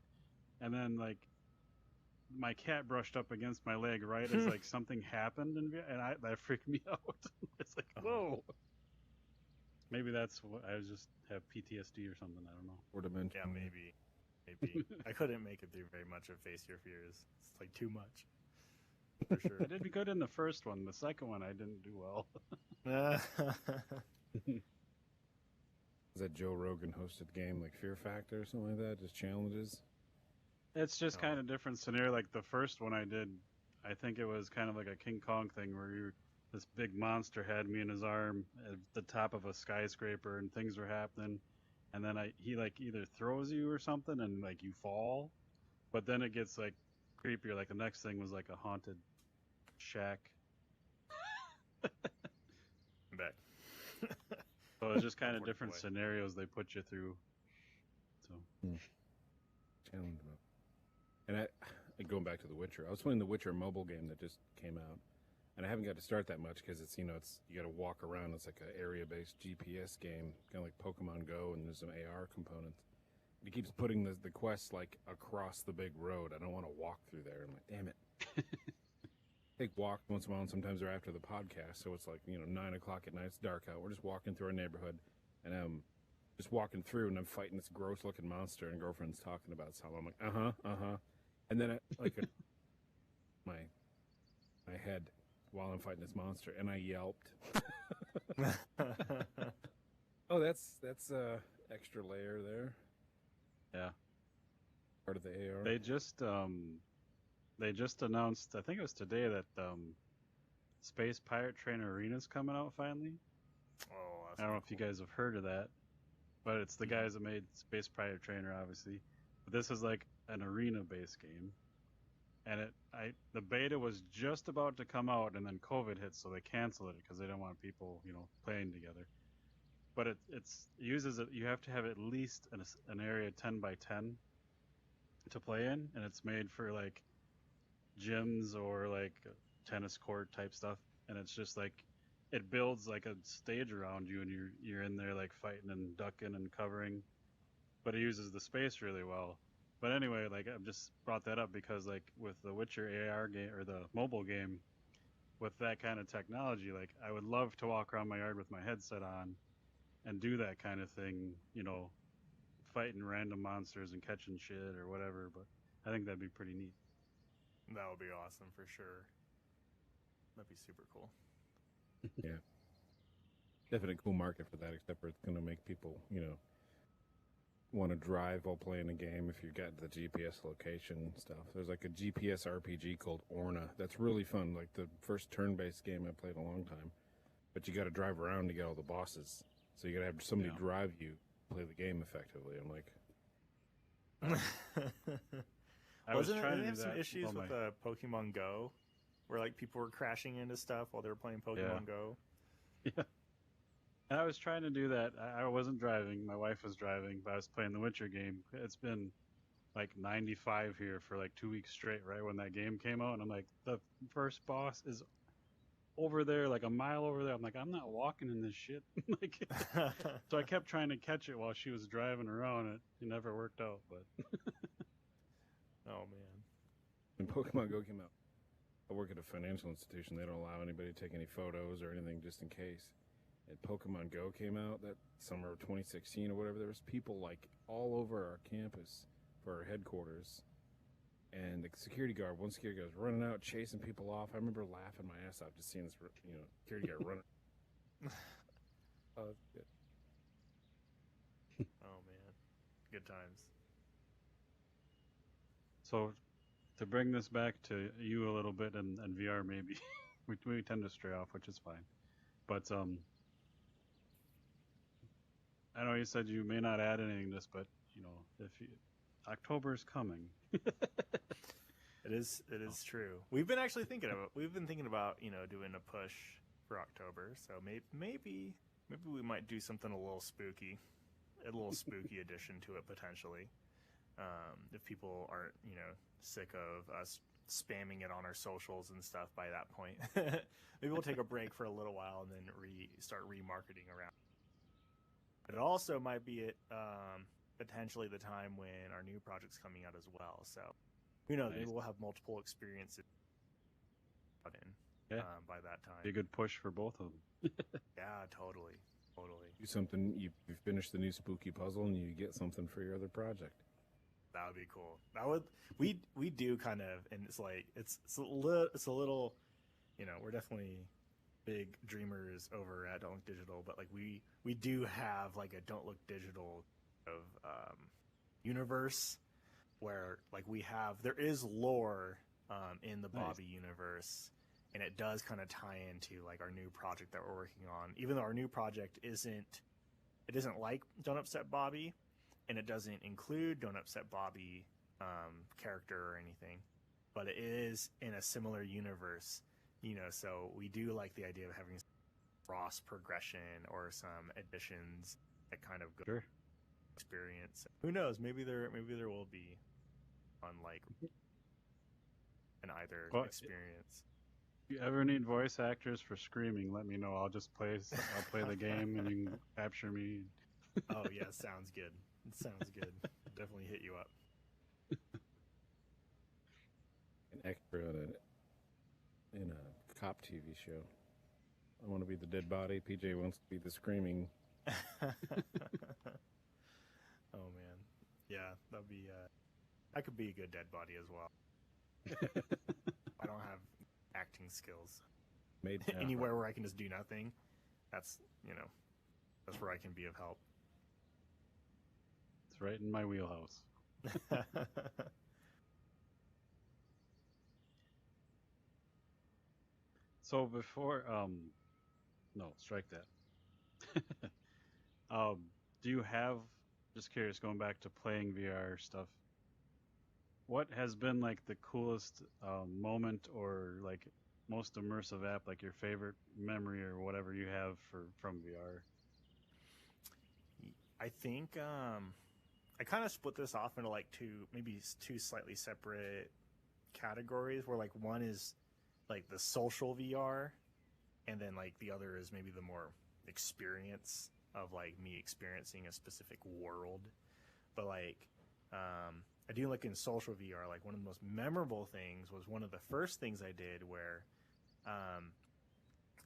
And then like my cat brushed up against my leg right as like something happened, and that freaked me out. It's like whoa. Maybe that's what I just have PTSD or something. I don't know. Or dimension. Yeah, maybe. I couldn't make it through very much of Face Your Fears. It's like too much. For sure. I did good in the first one. The second one, I didn't do well. Is that Joe Rogan hosted game like Fear Factor or something like that? Just challenges? It's just kind of different scenario. Like the first one I did, I think it was kind of like a King Kong thing where this big monster had me in his arm at the top of a skyscraper and things were happening. And then he like either throws you or something and like you fall. But then it gets like creepier. Like the next thing was like a haunted shack. Bet. So it's just kind of different scenarios they put you through. So challenge mode. And going back to The Witcher, I was playing The Witcher mobile game that just came out, and I haven't got to start that much because it's you got to walk around. It's like an area-based GPS game, kind of like Pokemon Go, and there's some AR components. It keeps putting the quests like across the big road. I don't want to walk through there. I'm like, damn it. Take walk once in a while, and sometimes they're after the podcast, so it's like 9 o'clock at night. It's dark out. We're just walking through our neighborhood, and I'm just walking through, and I'm fighting this gross-looking monster, and girlfriend's talking about something. I'm like, and then my head while I'm fighting this monster, and I yelped. Oh, that's extra layer there. Yeah. Part of the AR. They just announced, I think it was today, that Space Pirate Trainer Arena's coming out finally. Oh, that's I don't know cool. if you guys have heard of that, but it's the guys that made Space Pirate Trainer, obviously. But this is like an arena-based game, and the beta was just about to come out, and then COVID hit, so they canceled it because they don't want people, playing together. But it uses it. You have to have at least an area 10 by 10 to play in, and it's made for like gyms or like tennis court type stuff, and it's just like it builds like a stage around you, and you're in there like fighting and ducking and covering, but it uses the space really well. But anyway, like I've just brought that up because like with the Witcher AR game or the mobile game, with that kind of technology, like I would love to walk around my yard with my headset on and do that kind of thing, fighting random monsters and catching shit or whatever. But I think that'd be pretty neat. That would be awesome for sure. That'd be super cool. Yeah. Definitely cool market for that, except for it's going to make people, want to drive while playing a game if you got the GPS location and stuff. There's like a GPS RPG called Orna. That's really fun. Like the first turn-based game I played in a long time. But you got to drive around to get all the bosses. So you got to have somebody drive you, play the game effectively. I'm like... I was Wasn't trying it, to they do have some that. issues with Pokemon Go, where like people were crashing into stuff while they were playing Pokemon Go? Yeah. And I was trying to do that. I wasn't driving. My wife was driving, but I was playing the Witcher game. It's been like 95 here for like 2 weeks straight, right when that game came out. And I'm like, the first boss is over there, like a mile over there. I'm like, I'm not walking in this shit. Like, so I kept trying to catch it while she was driving around. It never worked out, but. Oh man. When Pokemon Go came out, I work at a financial institution. They don't allow anybody to take any photos or anything just in case. and Pokemon Go came out that summer of 2016 or whatever, there was people like all over our campus for our headquarters. And the one security guard was running out, chasing people off. I remember laughing my ass off just seeing this, security guard running. Good. Oh man, good times. So to bring this back to you a little bit and VR maybe, we tend to stray off, which is fine. But I know you said you may not add anything to this, but October is coming. It is true. We've been actually thinking about doing a push for October. So maybe we might do something a little spooky addition to it potentially. If people aren't sick of us spamming it on our socials and stuff by that point, maybe we'll take a break for a little while and then start remarketing around. But it also might be potentially the time when our new project's coming out as well. So who knows? Nice. Maybe we'll have multiple experiences by that time. Be a good push for both of them. Yeah, totally. Do something. You finish the new spooky puzzle and you get something for your other project. That would be cool. We do kind of, and it's like it's a little, we're definitely big dreamers over at Don't Look Digital, but like we do have like a Don't Look Digital of universe where like there is lore in the Bobby universe, and it does kind of tie into like our new project that we're working on. Even though our new project isn't like Don't Upset Bobby, and it doesn't include Don't Upset Bobby character or anything, but it is in a similar universe, so we do like the idea of having cross progression or some additions that kind of go experience. Who knows? Maybe there will be on like an either experience. If you ever need voice actors for screaming, let me know. I'll play the game and you can capture me. Oh yeah, sounds good. It sounds good. Definitely hit you up. An extra in a cop TV show. I want to be the dead body. PJ wants to be the screaming. Oh man, yeah, that could be a good dead body as well. I don't have acting skills. Anywhere where I can just do nothing, that's where I can be of help. It's right in my wheelhouse. So before, no, strike that. Do you have, just curious, going back to playing VR stuff, what has been like the coolest moment or like most immersive app, like your favorite memory or whatever you have from VR? I think I kind of split this off into like two slightly separate categories, where like one is like the social VR, and then like the other is maybe the more experience of like me experiencing a specific world. But like I do like in social VR, like one of the most memorable things was one of the first things I did where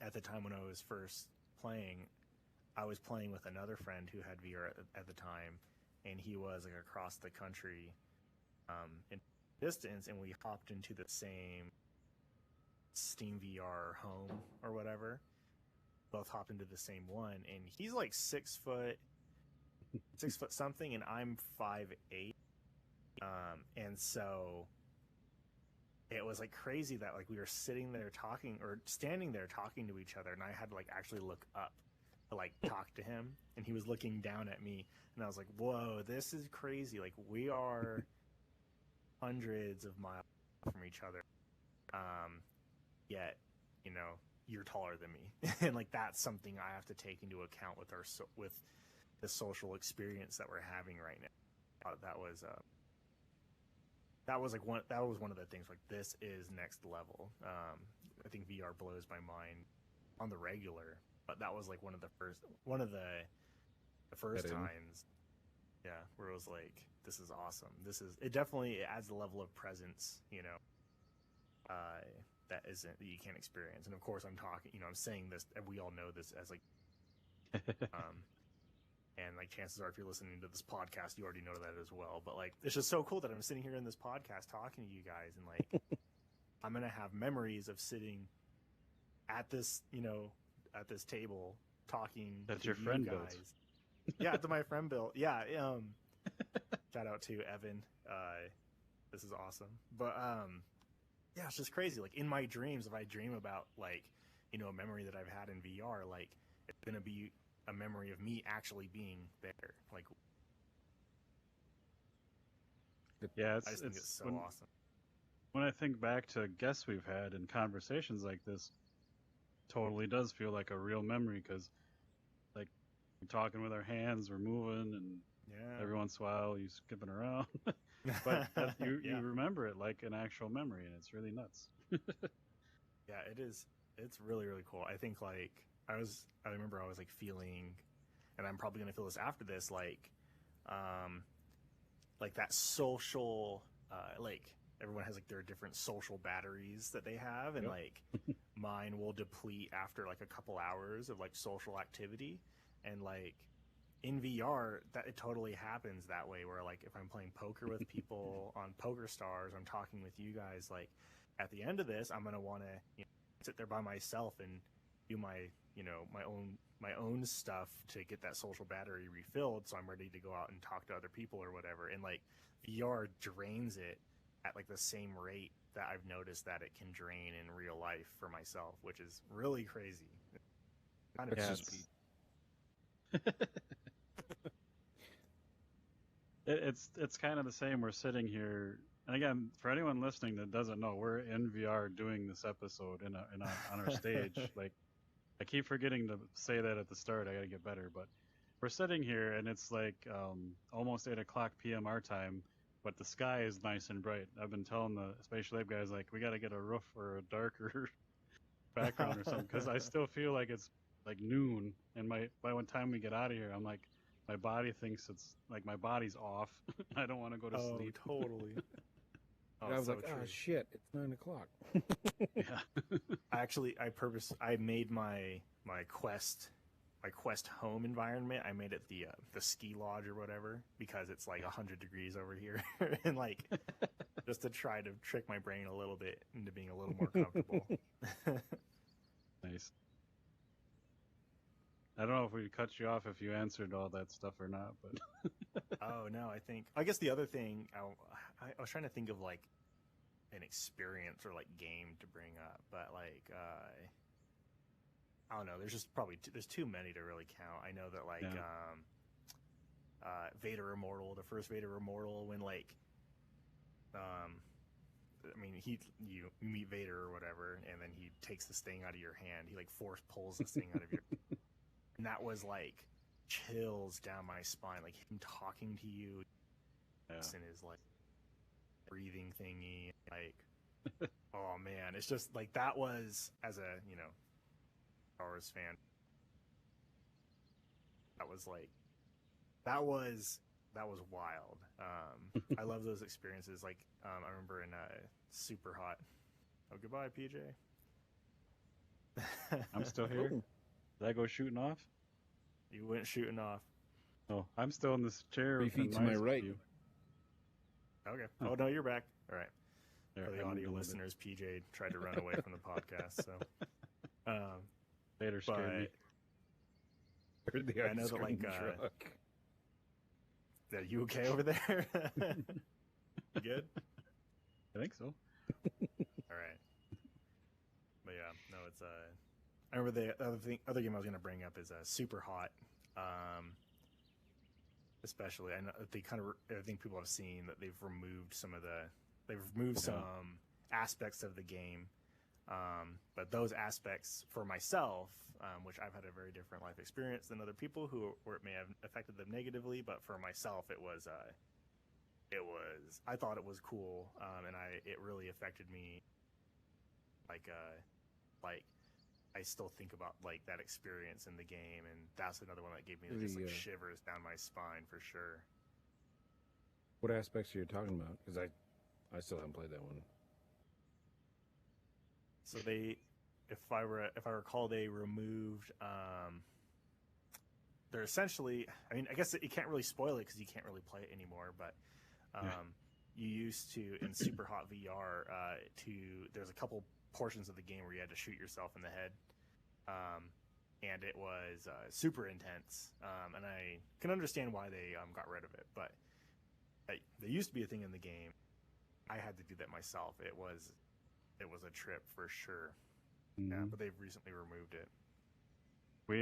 at the time when I was first playing, I was playing with another friend who had VR at the time, and he was like across the country in distance, and we hopped into the same Steam VR home or whatever. Both hopped into the same one, and he's like 6 foot something, and I'm 5'8", and so it was like crazy that like we were sitting there talking or standing there talking to each other, and I had to like actually look up to like talk to him, and he was looking down at me, and I was like, whoa, this is crazy. Like we are hundreds of miles from each other, yet you're taller than me. And like that's something I have to take into account with with the social experience that we're having right now. That was one of the things, like this is next level. I think VR blows my mind on the regular, but that was like one of the first times, yeah, where it was like, this is awesome. It definitely adds a level of presence, that you can't experience. And of course I'm talking, I'm saying this, and we all know this as like Um, and like chances are, if you're listening to this podcast, you already know that as well. But like, it's just so cool that I'm sitting here in this podcast talking to you guys, and like, I'm gonna have memories of sitting at this, at this table talking That to your you friend guys. built. Yeah, to my friend built. Yeah, shout out to Evan. This is awesome. But yeah, it's just crazy. Like in my dreams, if I dream about like, a memory that I've had in VR, like it's gonna be a memory of me actually being there. Like, Yeah, I just think it's so awesome. when I think back to guests we've had and conversations like this, totally does feel like a real memory because, like, we're talking with our hands, we're moving, and Yeah. every once in a while you skipping around. But you Yeah. remember it like an actual memory, and it's really nuts. Yeah, it is. It's really, really cool. I think like I remember I was like feeling, and I'm probably gonna feel this after this, like that social, like everyone has like their different social batteries that they have, and Yep. like mine will deplete after like a couple hours of like social activity, and like in VR that it totally happens that way where like if I'm playing poker with people on Poker Stars, I'm talking with you guys, like at the end of this I'm gonna want to sit there by myself and do my my own stuff to get that social battery refilled so I'm ready to go out and talk to other people or whatever, and like VR drains it at like the same rate that I've noticed that it can drain in real life for myself, which is really crazy. Kind of That's Yeah, just it's kind of the same. We're sitting here, and again, for anyone listening that doesn't know, we're in VR doing this episode on our stage. Like, I keep forgetting to say that at the start. I gotta get better, but we're sitting here, and it's like almost 8 o'clock p.m. our time, but the sky is nice and bright. I've been telling the Spatial Ape guys like we gotta get a roof or a darker background or something because I still feel like it's like noon, and by one time we get out of here, I'm like my body thinks it's like my body's off. I don't want to go to Oh, sleep. totally. I was so like, true. oh shit, it's 9 o'clock. Yeah. I made my Quest home environment. I made it the ski lodge or whatever because it's like 100 degrees over here, and like just to try to trick my brain a little bit into being a little more comfortable. Nice. I don't know if we cut you off if you answered all that stuff or not, but Oh no, I guess the other thing I was trying to think of like an experience or like game to bring up, but like I don't know. There's just probably there's too many to really count. I know that like Vader Immortal, the first Vader Immortal, when like I mean you meet Vader or whatever, and then he takes this thing out of your hand. He like force pulls this thing out of your, and that was like chills down my spine. Like him talking to you, yeah. and his like breathing thingy, like oh man, it's just like that was as a Star Wars fan. That was wild. I love those experiences. Like I remember in Super Hot. Oh, goodbye, PJ. I'm still here. Oh. Did I go shooting off? You went shooting off. Oh, I'm still in this chair. 3 feet in to my with right. you. Okay. Oh. Oh no, you're back. All right. There, For the I moved a audio little bit. listeners, PJ tried to run away from the podcast. So, Vader scared me. Heard the I know that, like, ice-cream truck. are you okay over there? You good? I think so. All right. But yeah, no, it's I remember the other game I was going to bring up is Super Hot. Especially, I know I think people have seen that they've removed some aspects of the game. But those aspects for myself, which I've had a very different life experience than other people where it may have affected them negatively, but for myself, I thought it was cool, and it really affected me. Like I still think about like that experience in the game, and that's another one that gave me just like shivers down my spine for sure. What aspects are you talking about? Because I still haven't played that one. So if I recall, they removed they're essentially. I mean, I guess you can't really spoil it because you can't really play it anymore. But you used to in Super Hot VR there's a couple portions of the game where you had to shoot yourself in the head, and it was super intense. And I can understand why they got rid of it, but there used to be a thing in the game. I had to do that myself. It was a trip for sure. Yeah, but they've recently removed it. We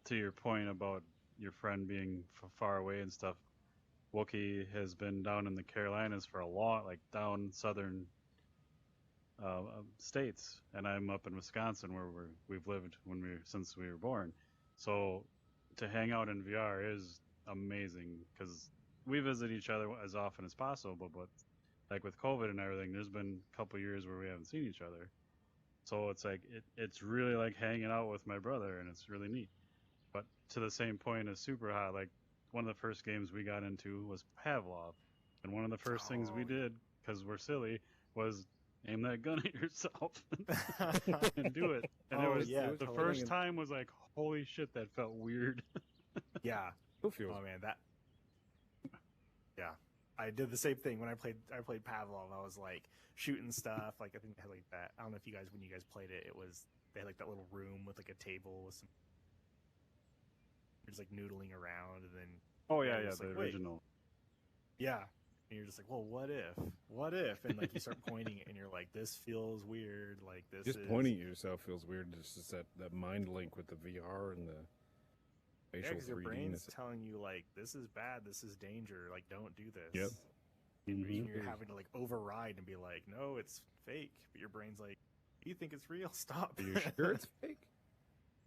to your point about your friend being far away and stuff, Wookie has been down in the Carolinas for a long, like down southern states, and I'm up in Wisconsin where we've lived since we were born. So to hang out in VR is amazing because we visit each other as often as possible. But like with COVID and everything, there's been a couple years where we haven't seen each other. So it's like it's really like hanging out with my brother, and it's really neat. But to the same point as Super Hot, like one of the first games we got into was Pavlov, and one of the first things we did because we're silly was aim that gun at yourself and do it. And the first time was like, holy shit, that felt weird. Yeah. Oh man, yeah. I did the same thing when I played Pavlov. I was like shooting stuff. Like I think they had like that. I don't know if when you guys played it, they had like that little room with like a table with some. You're just like noodling around, and then the original. Yeah, and you're just like, well, what if, and like you start pointing it, and you're like, this feels weird. Like this. Pointing at yourself feels weird. Just that mind link with the VR and the. Because your brain's telling you like this is bad, this is danger, like don't do this. Yep. And you're having to like override and be like, no, it's fake. But your brain's like, you think it's real? Stop. Are you sure it's fake?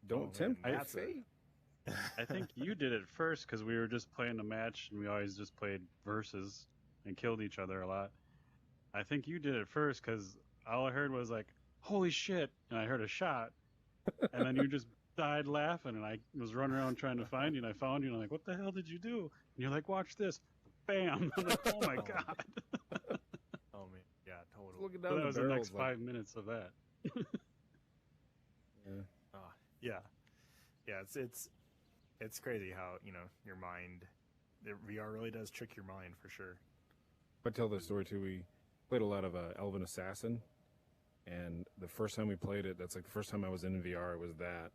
Don't tempt me. It's fake. I think you did it first because we were just playing a match and we always just played versus and killed each other a lot. I think you did it first because all I heard was like, holy shit, and I heard a shot, and then you just died laughing, and I was running around trying to find you, and I found you, and I'm like, what the hell did you do? And you're like, watch this. Bam! I'm like, oh my god. Oh man, yeah, totally. Looking down so that was the next like... 5 minutes of that. Yeah. It's crazy how your mind, the VR really does trick your mind for sure. I tell this story too. We played a lot of Elven Assassin, and the first time we played it, that's like the first time I was in VR. It was that.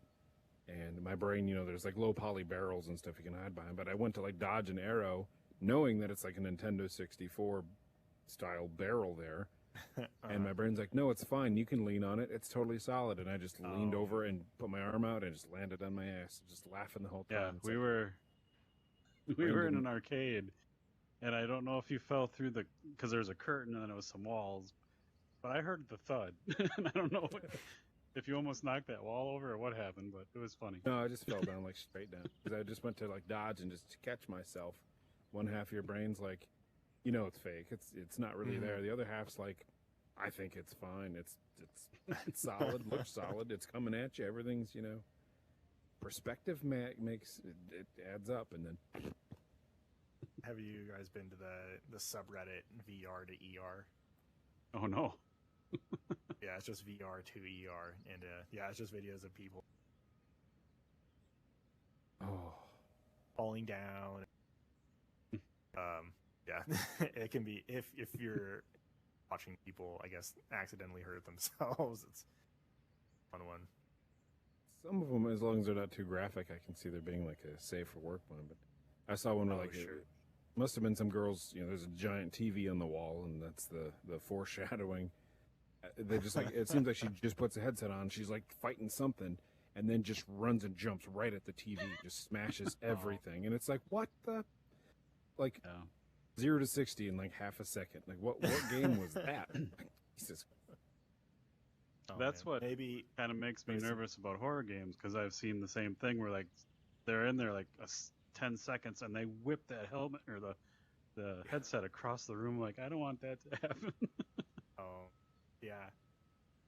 And my brain, there's like low poly barrels and stuff you can hide behind. But I went to like dodge an arrow, knowing that it's like a Nintendo 64 style barrel there. And my brain's like, no, it's fine. You can lean on it. It's totally solid. And I just leaned over and put my arm out and just landed on my ass, just laughing the whole time. Yeah, we were in an arcade, and I don't know if you fell through because there's a curtain and then it was some walls, but I heard the thud, and I don't know if you almost knocked that wall over or what happened, but it was funny. No, I just fell down, like straight down. Because I just went to like dodge and just catch myself. One half of your brain's like, it's fake. It's not really there. The other half's like, I think it's fine. It's solid, looks solid. It's coming at you. Everything's, perspective makes it adds up. And then. Have you guys been to the subreddit VR to ER? Oh no. Yeah, it's just VR to ER, and it's just videos of people falling down. It can be if you're watching people, I guess, accidentally hurt themselves. It's a fun one. Some of them, as long as they're not too graphic, I can see there being like a safe for work one. But I saw one where it must have been some girls. There's a giant TV on the wall, and that's the foreshadowing. They just like it seems like she just puts a headset on. She's like fighting something, and then just runs and jumps right at the TV, just smashes everything. And it's like, what the, 0 to 60 in like half a second. Like what game was that? Jesus. That's what maybe kind of makes me nervous about horror games because I've seen the same thing where like they're in there like 10 seconds and they whip that helmet or the headset across the room. Like I don't want that to happen. Yeah.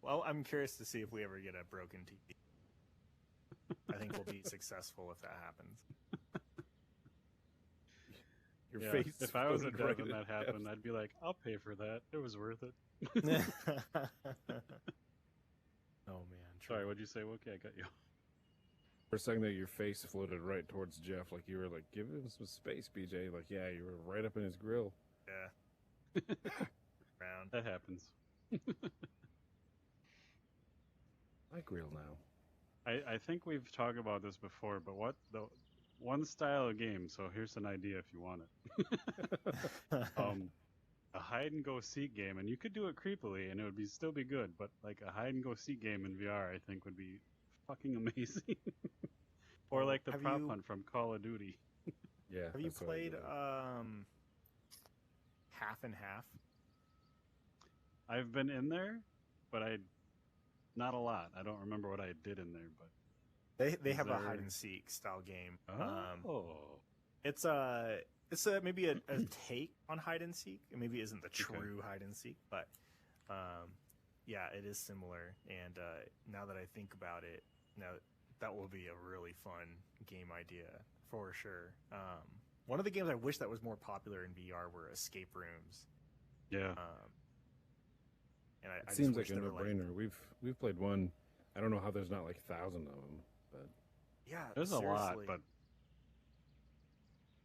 Well, I'm curious to see if we ever get a broken TV. I think we'll be successful if that happens. Your face. If I was a dev and that happened, I'd be like, I'll pay for that. It was worth it. Oh man. Sorry, what'd you say, Wookie? I got you. For a second there, your face floated right towards Jeff, like you were like, "Give him some space, BJ." Like, yeah, you were right up in his grill. Yeah. Round. That happens. I grill now. I think we've talked about this before, but what the one style of game? So here's an idea if you want it. A hide and go seek game, and you could do it creepily, and it would still be good. But like a hide and go seek game in VR, I think would be fucking amazing. Or Well, like the have prop you- hunt from Call of Duty. Yeah. Have you that's what I played do. Half and Half? I've been in there, but not a lot. I don't remember what I did in there, but They Is have a there- hide and seek style game. oh, It's maybe a take on hide and seek. It maybe isn't the true hide and seek, but yeah, it is similar. And now that I think about it, that will be a really fun game idea for sure. One of the games I wish that was more popular in VR were escape rooms. yeah. And I It just seems wish like a there were, no-brainer. We've played one. I don't know how there's not like 1,000 of them, but yeah, There's a lot, seriously. but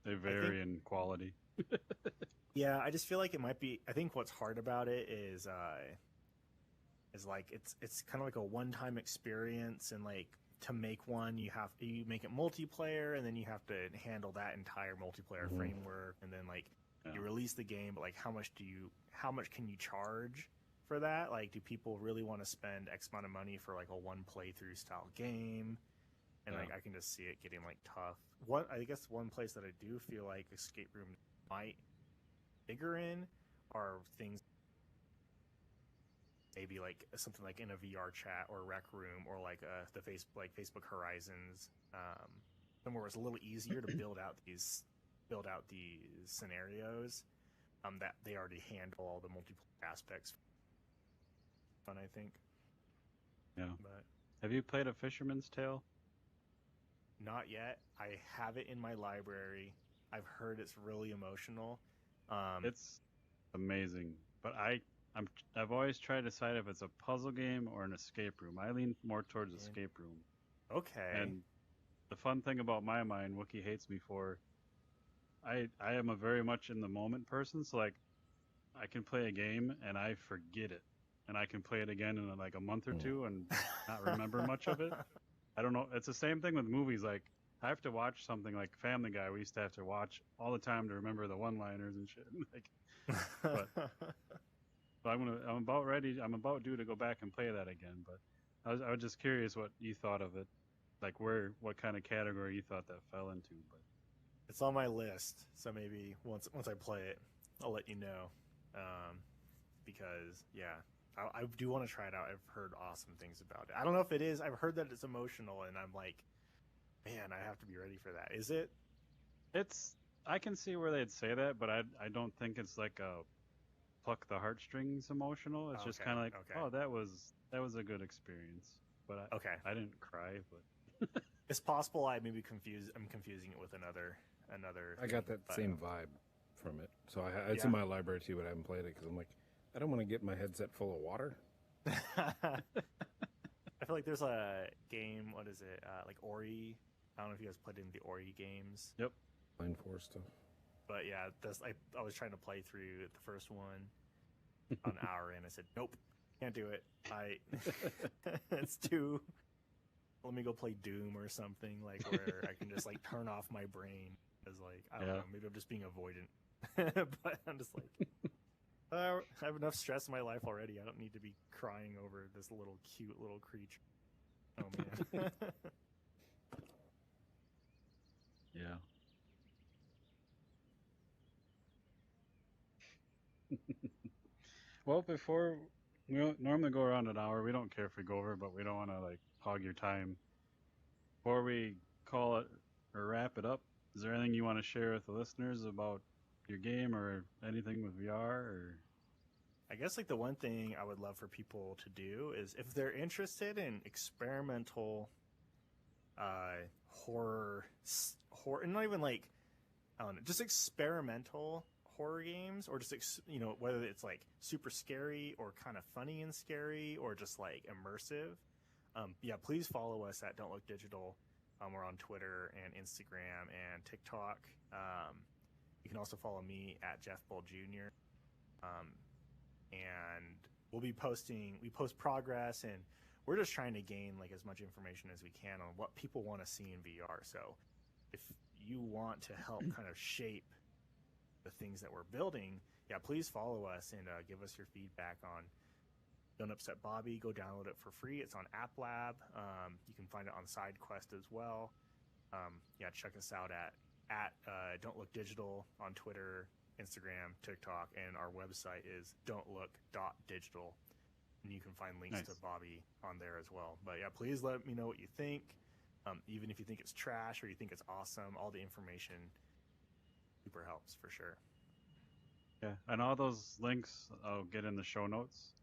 they vary in quality. Yeah, I just feel like it might be. I think what's hard about it is like it's kind of like a one-time experience, and like to make one, you make it multiplayer, and then you have to handle that entire multiplayer framework, and then like you release the game, but like how much can you charge for that? Like, do people really want to spend X amount of money for like a one playthrough style game? And like I can just see it getting like tough. I guess one place that I do feel like escape room might bigger in are things maybe like something like in a VR chat or rec room, or like Facebook Horizons, somewhere where it's a little easier to build out these scenarios, that they already handle all the multiplayer aspects. Fun, I think. Yeah. But Have you played A Fisherman's Tale? not yet. I have it in my library. I've heard it's really emotional. It's amazing, but I've always tried to decide if it's a puzzle game or an escape room. I lean more towards escape room. Okay. And the fun thing about my mind, Wookie hates me for, I am a very much in the moment person. So like, I can play a game and I forget it, and I can play it again in like a month or two and not remember much of it. I don't know. It's the same thing with movies. Like, I have to watch something like Family Guy. We used to have to watch all the time to remember the one-liners and shit. Like, but so I'm about ready. I'm about due to go back and play that again. But I was just curious what you thought of it, like what kind of category you thought that fell into. But It's on my list, so maybe once I play it, I'll let you know. Because yeah, I do want to try it out. I've heard awesome things about it. I don't know if it is. I've heard that it's emotional, and I'm like, man, I have to be ready for that. Is it? I can see where they'd say that, but I don't think it's like a pluck the heartstrings emotional. It's just Okay, kind of like, okay. oh, that was a good experience. But Okay. I didn't cry, but It's possible I'm confusing it with another. I got that same vibe from it. So it's in my library too, but I haven't played it because I'm like, I don't want to get my headset full of water. I feel like there's a game. What is it? Like Ori. I don't know if you guys played in the Ori games. Yep. Line 4 stuff. But yeah, I was trying to play through the first one on an hour in. I said, nope, can't do it. It's too. Let me go play Doom or something, like where I can just like turn off my brain. Because like I don't know, maybe I'm just being avoidant. But I'm just like, I have enough stress in my life already. I don't need to be crying over this cute little creature. Oh man. Yeah. Well, before we don't normally go around an hour. We don't care if we go over, but we don't want to like hog your time. Before we call it or wrap it up, is there anything you want to share with the listeners about your game or anything with VR? Or I guess like the one thing I would love for people to do is if they're interested in experimental horror, and not even like, I don't know, just experimental horror games, or just whether it's like super scary or kind of funny and scary or just like immersive. Yeah, please follow us at Don't Look Digital. We're on Twitter and Instagram and TikTok. You can also follow me at Jeff Bull Jr. And we'll be we post progress, and we're just trying to gain like as much information as we can on what people want to see in VR. So if you want to help kind of shape the things that we're building, yeah, please follow us and give us your feedback on Don't Upset Bobby. Go download it for free. It's on App Lab. You can find it on SideQuest as well. Yeah, check us out at Don't Look Digital on Twitter, Instagram, TikTok, and our website is don'tlook.digital. And you can find links to Bobby on there as well. But yeah, please let me know what you think. Even if you think it's trash or you think it's awesome, all the information super helps for sure. Yeah, and all those links I'll get in the show notes.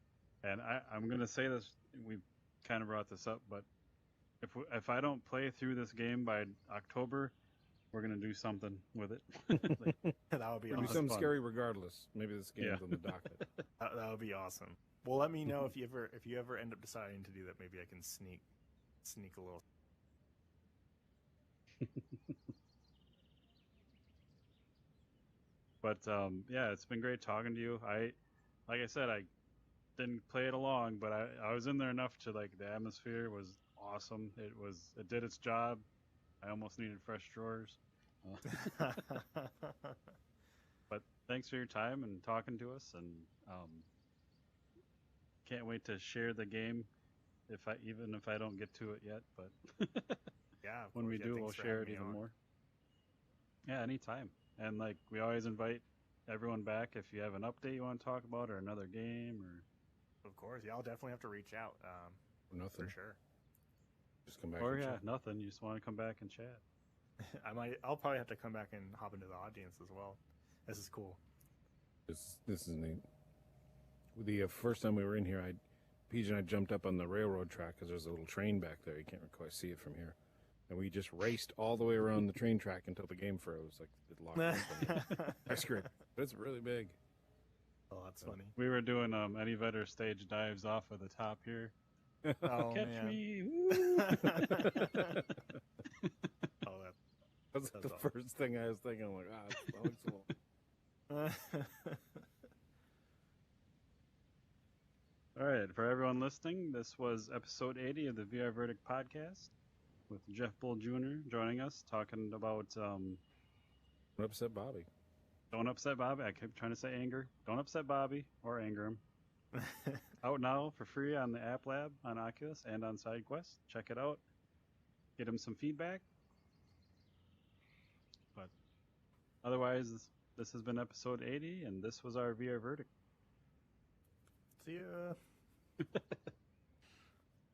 And I'm going to say this, we kind of brought this up, but if I don't play through this game by October, we're going to do something with it. That would be awesome. awesome. Do something scary regardless. Maybe this game's on the docket. That would be awesome. Well, let me know if you ever end up deciding to do that. Maybe I can sneak a little. But yeah, it's been great talking to you. Like I said, I didn't play it along, but I was in there enough to like the atmosphere was awesome. It did its job. I almost needed fresh drawers. But thanks for your time and talking to us, and can't wait to share the game even if I don't get to it yet. But yeah, when we do, we'll share it even more. Yeah, anytime. And like we always invite everyone back if you have an update you want to talk about or another game or. Of course, yeah, I'll definitely have to reach out. Nothing for sure. Just come back. Or and yeah, chat. nothing. You just want to come back and chat. I'll probably have to come back and hop into the audience as well. This is cool. This is neat. The first time we were in here, Peach and I jumped up on the railroad track because there's a little train back there. You can't quite see it from here. And we just raced all the way around the train track until the game froze. Like it locked up. I screamed. But it's really big. Oh, that's funny. We were doing Eddie Vedder stage dives off of the top here. Oh, Catch man. me! Oh, that's the awesome. first thing I was thinking. I'm like, that looks cool. All right, for everyone listening, this was episode 80 of the VR Verdict podcast with Jeff Bull Jr. joining us, talking about Don't upset Bobby. Don't upset Bobby. I kept trying to say anger. Don't upset Bobby or anger him. Out now for free on the App Lab on Oculus and on SideQuest. Check it out. Get him some feedback. But otherwise, this has been episode 80, and this was our VR Verdict. See ya.